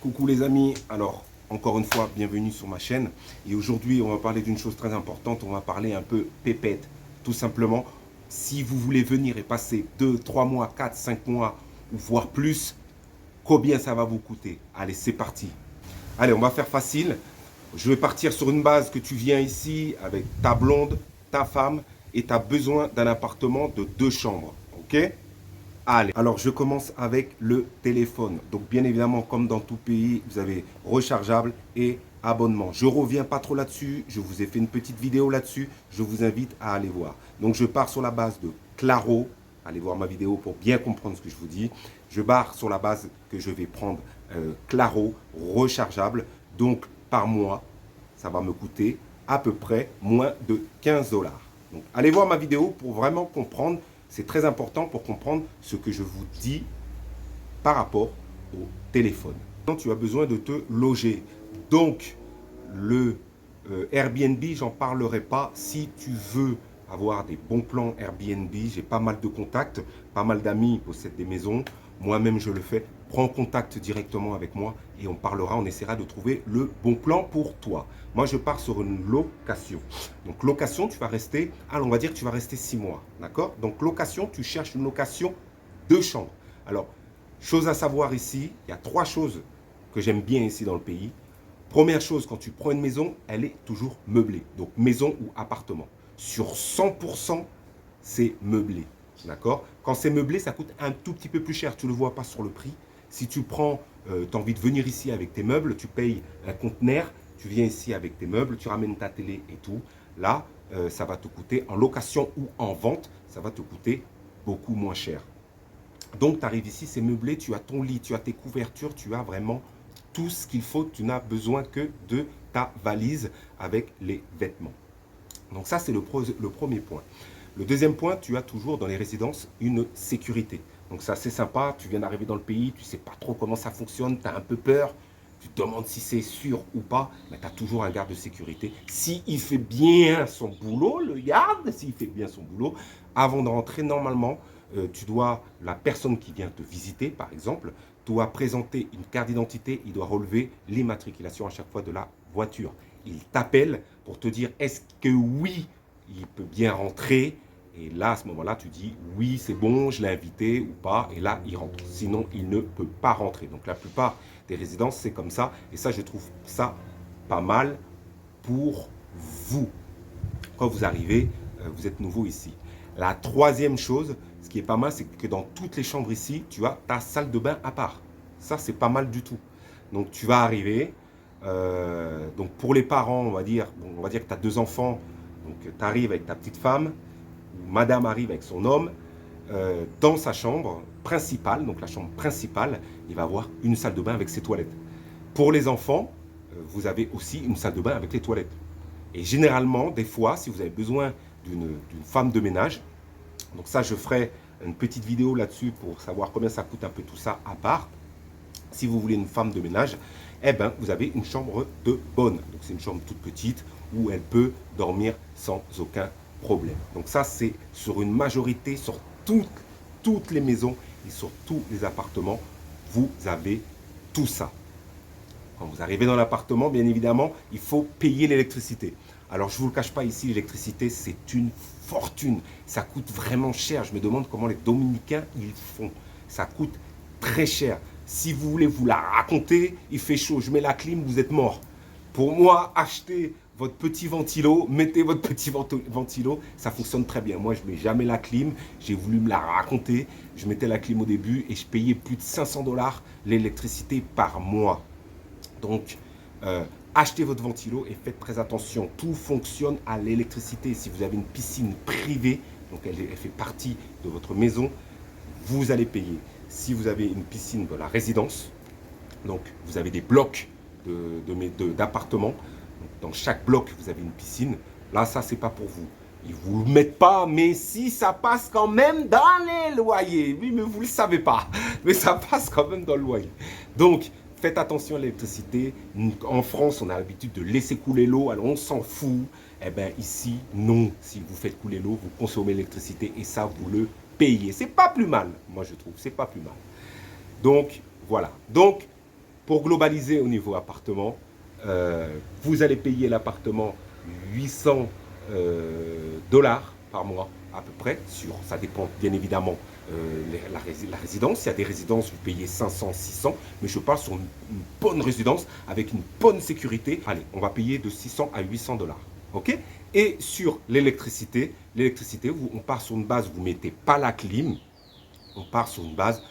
Coucou les amis, alors encore une fois, bienvenue sur ma chaîne. Et aujourd'hui, on va parler d'une chose très importante, on va parler un peu pépette. Tout simplement, si vous voulez venir et passer 2, 3 mois, 4, 5 mois, ou voire plus, combien ça va vous coûter? Allez, c'est parti. Allez, on va faire facile. Je vais partir sur une base que tu viens ici avec ta blonde, ta femme, et tu as besoin d'un appartement de 2 chambres. Ok? Allez, alors je commence avec le téléphone. Donc bien évidemment, comme dans tout pays, vous avez rechargeable et abonnement. Je ne reviens pas trop là-dessus, je vous ai fait une petite vidéo là-dessus, je vous invite à aller voir. Donc je pars sur la base de Claro, allez voir ma vidéo pour bien comprendre ce que je vous dis. Je pars sur la base que je vais prendre Claro, rechargeable, donc par mois, ça va me coûter à peu près moins de 15 $. Donc allez voir ma vidéo pour vraiment comprendre. C'est très important pour comprendre ce que je vous dis par rapport au téléphone. Quand tu as besoin de te loger. Donc, le Airbnb, j'en parlerai pas. Si tu veux avoir des bons plans Airbnb, j'ai pas mal de contacts, pas mal d'amis possèdent des maisons. Moi-même, je le fais. Prends contact directement avec moi et on parlera, on essaiera de trouver le bon plan pour toi. Moi, je pars sur une location. Donc, location, tu vas rester, alors on va dire que tu vas rester 6 mois. D'accord? Donc, location, tu cherches une location 2 chambres. Alors, chose à savoir ici, il y a 3 choses que j'aime bien ici dans le pays. Première chose, quand tu prends une maison, elle est toujours meublée. Donc, maison ou appartement. Sur 100%, c'est meublé. D'accord? Quand c'est meublé, ça coûte un tout petit peu plus cher. Tu ne le vois pas sur le prix. Si tu prends, tu as envie de venir ici avec tes meubles, tu payes un conteneur, tu viens ici avec tes meubles, tu ramènes ta télé et tout. Là, ça va te coûter en location ou en vente, ça va te coûter beaucoup moins cher. Donc, tu arrives ici, c'est meublé, tu as ton lit, tu as tes couvertures, tu as vraiment tout ce qu'il faut. Tu n'as besoin que de ta valise avec les vêtements. Donc ça, c'est le premier point. Le deuxième point, tu as toujours dans les résidences une sécurité. Donc ça, c'est sympa. Tu viens d'arriver dans le pays, tu ne sais pas trop comment ça fonctionne, tu as un peu peur. Tu te demandes si c'est sûr ou pas, mais tu as toujours un garde de sécurité. S'il fait bien son boulot, le garde, s'il fait bien son boulot, avant de rentrer, normalement, la personne qui vient te visiter, par exemple, doit présenter une carte d'identité, il doit relever l'immatriculation à chaque fois de la voiture. Il t'appelle pour te dire est-ce que oui, il peut bien rentrer. Et là, à ce moment-là, tu dis oui, c'est bon, je l'ai invité ou pas. Et là, il rentre. Sinon, il ne peut pas rentrer. Donc, la plupart des résidences, c'est comme ça. Et ça, je trouve ça pas mal pour vous. Quand vous arrivez, vous êtes nouveau ici. La troisième chose, ce qui est pas mal, c'est que dans toutes les chambres ici, tu as ta salle de bain à part. Ça, c'est pas mal du tout. Donc, tu vas arriver. Donc, pour les parents, on va dire que tu as 2 enfants. Donc, tu arrives avec ta petite femme, ou madame arrive avec son homme, dans sa chambre principale, donc la chambre principale, il va avoir une salle de bain avec ses toilettes. Pour les enfants, vous avez aussi une salle de bain avec les toilettes. Et généralement, des fois, si vous avez besoin d'une femme de ménage, donc ça, je ferai une petite vidéo là-dessus pour savoir combien ça coûte un peu tout ça à part. Si vous voulez une femme de ménage, eh ben, vous avez une chambre de bonne. Donc, c'est une chambre toute petite où elle peut dormir sans aucun problème. Donc, ça, c'est sur une majorité, sur toutes les maisons et sur tous les appartements, vous avez tout ça. Quand vous arrivez dans l'appartement, bien évidemment, il faut payer l'électricité. Alors, je ne vous le cache pas ici, l'électricité, c'est une fortune. Ça coûte vraiment cher. Je me demande comment les Dominicains, ils font. Ça coûte très cher. Si vous voulez vous la raconter, il fait chaud, je mets la clim, vous êtes mort. Pour moi, achetez votre petit ventilo, mettez votre petit ventilo, ça fonctionne très bien. Moi, je ne mets jamais la clim, j'ai voulu me la raconter. Je mettais la clim au début et je payais plus de 500 $ l'électricité par mois. Donc, achetez votre ventilo et faites très attention. Tout fonctionne à l'électricité. Si vous avez une piscine privée, donc elle fait partie de votre maison, vous allez payer. Si vous avez une piscine dans la résidence, donc vous avez des blocs d'appartements, dans chaque bloc vous avez une piscine, là ça c'est pas pour vous. Ils ne vous le mettent pas, mais si ça passe quand même dans les loyers. Oui, mais vous ne le savez pas, mais ça passe quand même dans le loyer. Donc, faites attention à l'électricité. En France, on a l'habitude de laisser couler l'eau, alors on s'en fout. Eh bien, ici, non. Si vous faites couler l'eau, vous consommez l'électricité et ça, vous le payez. C'est pas plus mal, moi je trouve, c'est pas plus mal. Donc, voilà. Donc, Pour globaliser au niveau appartement, vous allez payer l'appartement 800 dollars par mois à peu près. Ça dépend bien évidemment la résidence. Il y a des résidences, vous payez 500, 600, mais je parle sur une bonne résidence avec une bonne sécurité. Allez, on va payer de 600 à 800 dollars. OK? Et sur l'électricité, on part sur une base, vous ne mettez pas la clim, on part sur une base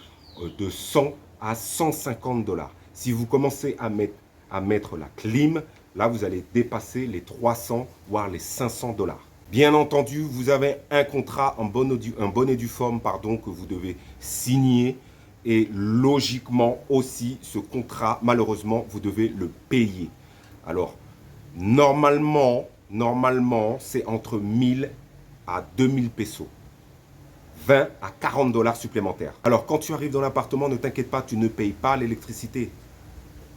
de 100 à 150 dollars. Si vous commencez à mettre la clim, là, vous allez dépasser les 300, voire les 500 dollars. Bien entendu, vous avez un contrat en bonne et due forme que vous devez signer. Et logiquement aussi, ce contrat, malheureusement, vous devez le payer. Alors, normalement, c'est entre 1000 à 2000 pesos. 20 à 40 dollars supplémentaires. Alors, quand tu arrives dans l'appartement, ne t'inquiète pas, tu ne payes pas l'électricité.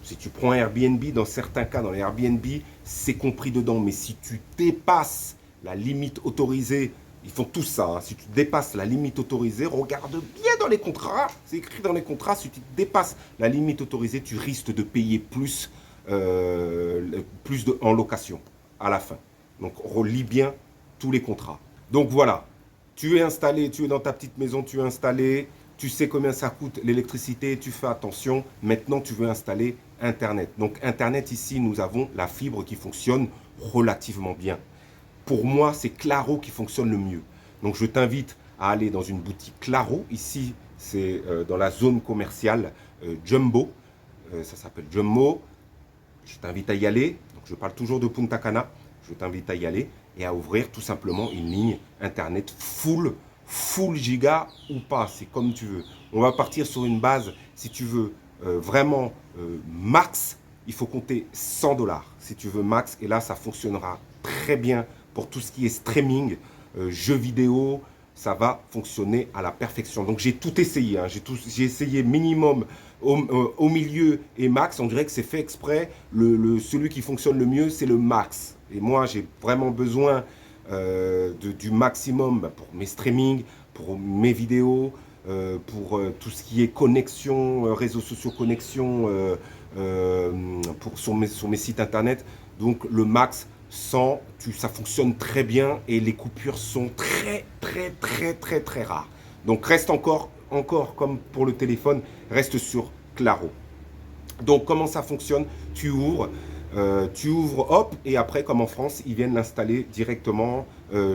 Si tu prends un Airbnb, dans certains cas, dans les Airbnb, c'est compris dedans. Mais si tu dépasses la limite autorisée, ils font tout ça. Hein. Si tu dépasses la limite autorisée, regarde bien dans les contrats. C'est écrit dans les contrats. Si tu dépasses la limite autorisée, tu risques de payer plus, en location à la fin. Donc, relis bien tous les contrats. Donc, voilà. Tu es installé, tu es dans ta petite maison, tu es installé. Tu sais combien ça coûte l'électricité, tu fais attention. Maintenant, tu veux installer Internet. Donc, Internet, ici, nous avons la fibre qui fonctionne relativement bien. Pour moi, c'est Claro qui fonctionne le mieux. Donc, je t'invite à aller dans une boutique Claro. Ici, c'est dans la zone commerciale Jumbo. Ça s'appelle Jumbo. Je t'invite à y aller. Donc, je parle toujours de Punta Cana. Je t'invite à y aller et à ouvrir tout simplement une ligne Internet full giga ou pas. C'est comme tu veux. On va partir sur une base, si tu veux vraiment max, il faut compter 100 dollars. Si tu veux max, et là, ça fonctionnera très bien pour tout ce qui est streaming, jeux vidéo, ça va fonctionner à la perfection. Donc, j'ai tout essayé. Hein. J'ai essayé minimum au milieu et max. On dirait que c'est fait exprès. Celui qui fonctionne le mieux, c'est le max. Et moi, j'ai vraiment besoin du maximum pour mes streamings, pour mes vidéos, pour tout ce qui est connexion, réseaux sociaux, connexion sur mes sites internet. Donc, le max 100, ça fonctionne très bien et les coupures sont très rares. Donc, reste encore comme pour le téléphone, reste sur Claro. Donc, comment ça fonctionne? Tu ouvres, hop, et après, comme en France, ils viennent l'installer directement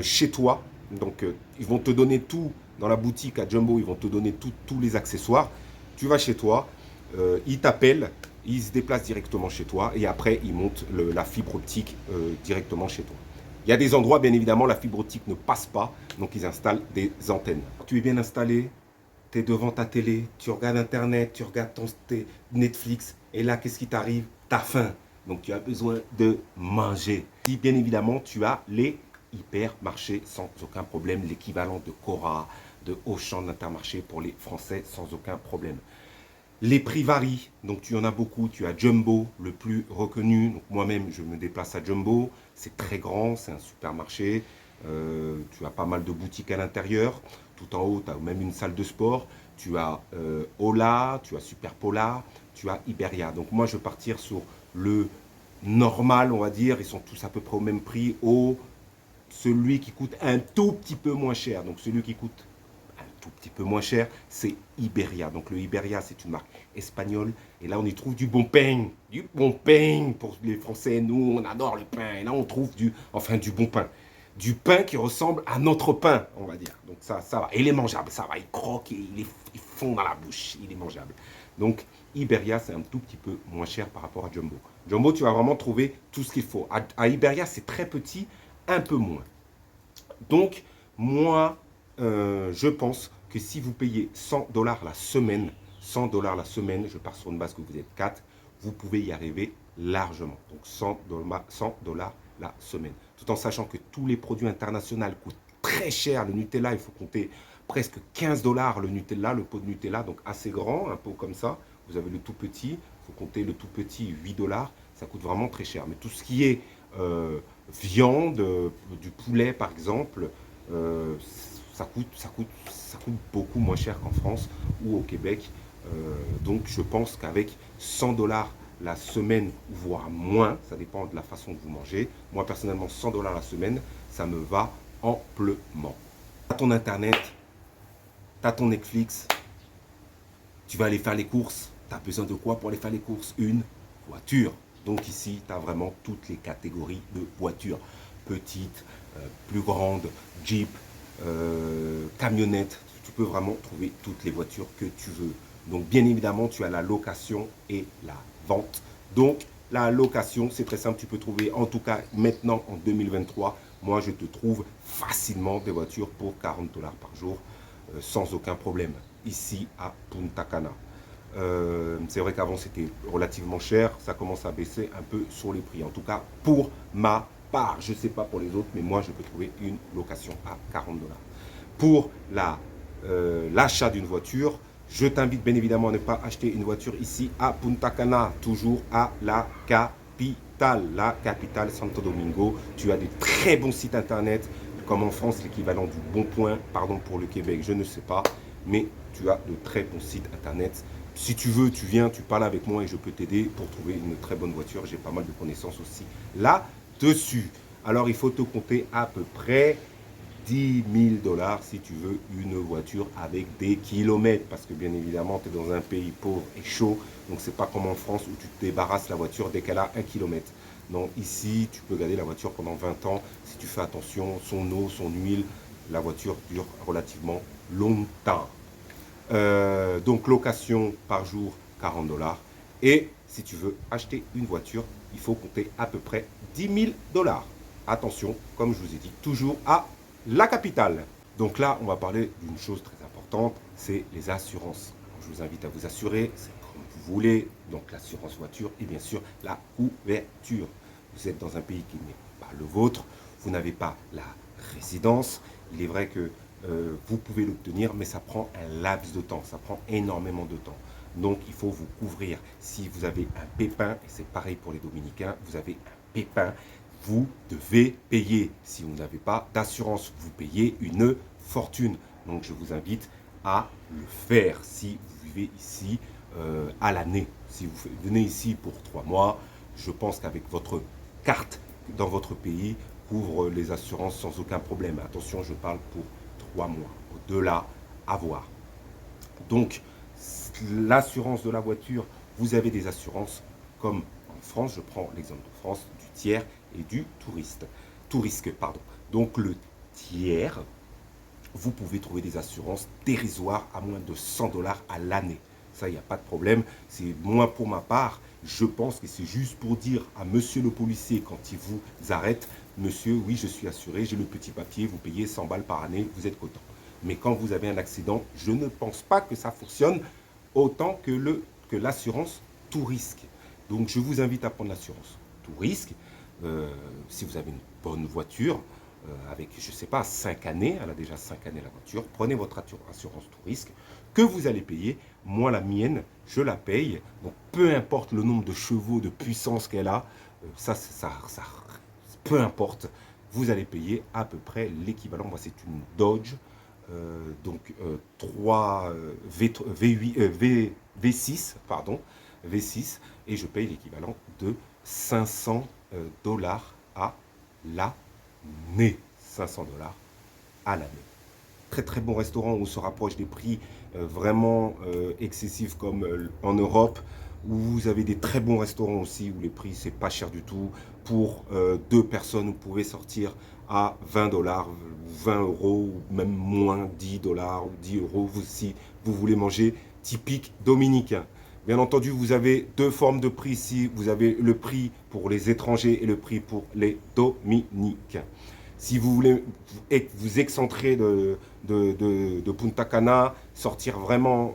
chez toi. Donc, ils vont te donner tout dans la boutique à Jumbo, ils vont te donner tous les accessoires. Tu vas chez toi, ils t'appellent, ils se déplacent directement chez toi et après, ils montent la fibre optique directement chez toi. Il y a des endroits, bien évidemment, la fibre optique ne passe pas, donc ils installent des antennes. Tu es bien installé, tu es devant ta télé, tu regardes Internet, tu regardes tes Netflix, et là, qu'est-ce qui t'arrive? Tu as faim, donc tu as besoin de manger. Et bien évidemment, tu as les hypermarchés sans aucun problème, l'équivalent de Cora, de Auchan, d'Intermarché pour les Français sans aucun problème. Les prix varient, donc tu en as beaucoup. Tu as Jumbo, le plus reconnu. Donc moi-même, je me déplace à Jumbo. C'est très grand, c'est un supermarché. Tu as pas mal de boutiques à l'intérieur. Tout en haut, tu as même une salle de sport. Tu as Ola, tu as Superpola, tu as Iberia. Donc moi, je vais partir sur le normal, on va dire. Ils sont tous à peu près au même prix. Celui qui coûte un tout petit peu moins cher. Donc celui qui coûte tout petit peu moins cher, c'est Iberia. Donc le Iberia, c'est une marque espagnole. Et là, on y trouve du bon pain. Du bon pain pour les Français. Nous, on adore le pain. Et là, on trouve du bon pain. Du pain qui ressemble à notre pain, on va dire. Donc ça va. Et il est mangeable, ça va. Il croque, il fond dans la bouche. Il est mangeable. Donc Iberia, c'est un tout petit peu moins cher par rapport à Jumbo. Jumbo, tu vas vraiment trouver tout ce qu'il faut. À Iberia, c'est très petit, un peu moins. Donc, moi, je pense que si vous payez 100 dollars la semaine, je pars sur une base que vous êtes 4, vous pouvez y arriver largement. Donc 100 dollars la semaine. Tout en sachant que tous les produits internationaux coûtent très cher. Le Nutella, il faut compter presque 15 dollars le Nutella, le pot de Nutella, donc assez grand, un pot comme ça. Vous avez le tout petit, il faut compter le tout petit 8 dollars. Ça coûte vraiment très cher. Mais tout ce qui est viande, du poulet par exemple, ça coûte beaucoup moins cher qu'en France ou au Québec. Donc je pense qu'avec 100 dollars la semaine, voire moins, ça dépend de la façon que vous mangez. Moi personnellement, 100 dollars la semaine, ça me va amplement. Tu as ton internet, tu as ton Netflix, tu vas aller faire les courses. Tu as besoin de quoi pour aller faire les courses? Une voiture. Donc ici, tu as vraiment toutes les catégories de voitures. Petites, plus grandes, Jeep, camionnette. Tu peux vraiment trouver toutes les voitures que tu veux. Donc bien évidemment, tu as la location et la vente. Donc la location, c'est très simple. Tu peux trouver, en tout cas maintenant en 2023, moi je te trouve facilement des voitures pour 40 dollars par jour sans aucun problème ici à Punta Cana. C'est vrai qu'avant c'était relativement cher, ça commence à baisser un peu sur les prix. En tout cas pour ma part, je ne sais pas pour les autres, mais moi je peux trouver une location à 40 dollars. Pour l'achat d'une voiture, je t'invite bien évidemment à ne pas acheter une voiture ici à Punta Cana, toujours à la capitale Santo Domingo. Tu as des très bons sites internet, comme en France l'équivalent du Bon Point, pardon pour le Québec, je ne sais pas, mais tu as de très bons sites internet. Si tu veux, tu viens, tu parles avec moi et je peux t'aider pour trouver une très bonne voiture. J'ai pas mal de connaissances aussi là-dessus. Alors, il faut te compter à peu près 10 000 dollars si tu veux une voiture avec des kilomètres. Parce que bien évidemment, tu es dans un pays pauvre et chaud. Donc, c'est pas comme en France où tu te débarrasses la voiture dès qu'elle a 1 kilomètre. Non, ici, tu peux garder la voiture pendant 20 ans. Si tu fais attention, son eau, son huile, la voiture dure relativement longtemps. Donc location par jour 40 dollars. Et si tu veux acheter une voiture, il faut compter à peu près 10 000 dollars. Attention, comme je vous ai dit, toujours à la capitale. Donc là, on va parler d'une chose très importante, c'est les assurances. Je vous invite à vous assurer, c'est comme vous voulez. Donc l'assurance voiture et bien sûr la couverture. Vous êtes dans un pays qui n'est pas le vôtre, vous n'avez pas la résidence. Il est vrai que vous pouvez l'obtenir, mais ça prend un laps de temps, ça prend énormément de temps. Donc, il faut vous couvrir. Si vous avez un pépin, et c'est pareil pour les Dominicains, vous avez un pépin, vous devez payer. Si vous n'avez pas d'assurance, vous payez une fortune. Donc, je vous invite à le faire si vous vivez ici à l'année. Si vous venez ici pour 3 mois, je pense qu'avec votre carte dans votre pays, couvre les assurances sans aucun problème. Attention, je parle pour 3 mois. Au-delà, à voir. Donc, l'assurance de la voiture, vous avez des assurances comme en France, je prends l'exemple de France, du tiers et du tourisque. Pardon. Donc, le tiers, vous pouvez trouver des assurances dérisoires à moins de 100 dollars à l'année. Ça, il n'y a pas de problème. C'est moi, pour ma part, je pense que c'est juste pour dire à monsieur le policier, quand il vous arrête, monsieur, oui, je suis assuré, j'ai le petit papier, vous payez 100 balles par année, vous êtes content. Mais quand vous avez un accident, je ne pense pas que ça fonctionne autant que l'assurance tout risque. Donc, je vous invite à prendre l'assurance tout risque. Si vous avez une bonne voiture, avec, je ne sais pas, 5 années, elle a déjà 5 années la voiture, prenez votre assurance tout risque que vous allez payer. Moi, la mienne, je la paye. Donc, peu importe le nombre de chevaux de puissance qu'elle a, peu importe, vous allez payer à peu près l'équivalent. Moi, c'est une Dodge, donc 3 V6, pardon, V6, et je paye l'équivalent de 500 dollars à l'année. 500 dollars à l'année. Très très bon restaurant où on se rapproche des prix vraiment excessifs comme en Europe, où vous avez des très bons restaurants aussi, où les prix c'est pas cher du tout. Pour 2 personnes, vous pouvez sortir à 20 dollars, 20 euros, ou même moins 10 dollars ou 10 euros si vous voulez manger typique dominicain. Bien entendu, vous avez 2 formes de prix ici. Vous avez le prix pour les étrangers et le prix pour les dominicains. Si vous voulez vous excentrer de Punta Cana, sortir vraiment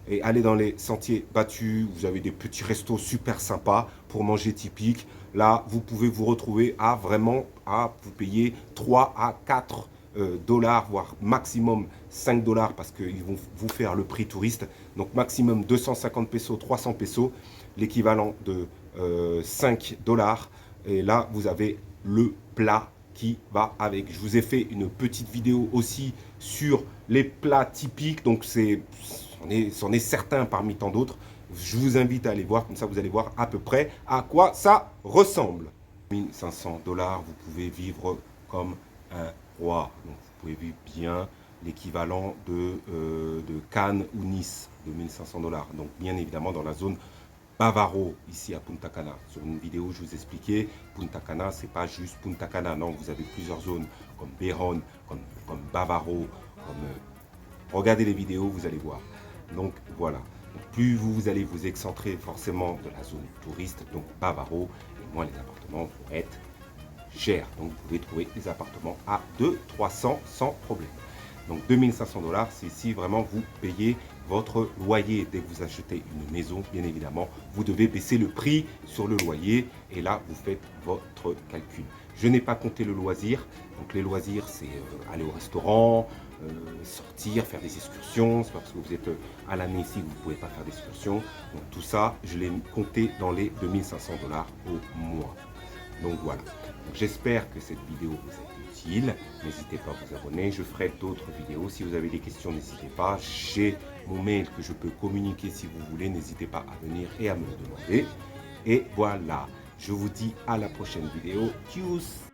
et aller dans les sentiers battus, vous avez des petits restos super sympas pour manger typique. Là, vous pouvez vous retrouver à vraiment vous payer 3 à 4 dollars, voire maximum 5 dollars parce qu'ils vont vous faire le prix touriste. Donc maximum 250 pesos, 300 pesos, l'équivalent de 5 dollars. Et là, vous avez le plat qui va avec. Je vous ai fait une petite vidéo aussi sur les plats typiques. Donc c'est c'en est certain parmi tant d'autres. Je vous invite à aller voir, comme ça vous allez voir à peu près à quoi ça ressemble. 1500 $, vous pouvez vivre comme un roi. Donc vous pouvez vivre bien l'équivalent de Cannes ou Nice de 1500 $. Donc bien évidemment dans la zone Bavaro, ici à Punta Cana. Sur une vidéo, je vous expliquais, Punta Cana, c'est pas juste Punta Cana, non, vous avez plusieurs zones, comme Béron, comme Bavaro, regardez les vidéos, vous allez voir. Donc voilà, donc, plus vous allez vous excentrer forcément de la zone touriste, donc Bavaro, et moins les appartements vont être chers. Donc vous pouvez trouver des appartements à 200-300 sans problème. Donc 2500 $, c'est si vraiment vous payez votre loyer. Dès que vous achetez une maison, bien évidemment, vous devez baisser le prix sur le loyer et là, vous faites votre calcul. Je n'ai pas compté le loisir. Donc les loisirs, c'est aller au restaurant, sortir, faire des excursions. C'est pas parce que vous êtes à l'année ici que vous ne pouvez pas faire d'excursions. Donc tout ça, je l'ai compté dans les 2500 $ au mois. Donc voilà, j'espère que cette vidéo vous a été utile. N'hésitez pas à vous abonner, je ferai d'autres vidéos. Si vous avez des questions, n'hésitez pas. J'ai mon mail que je peux communiquer si vous voulez. N'hésitez pas à venir et à me le demander. Et voilà, je vous dis à la prochaine vidéo. Tchuss!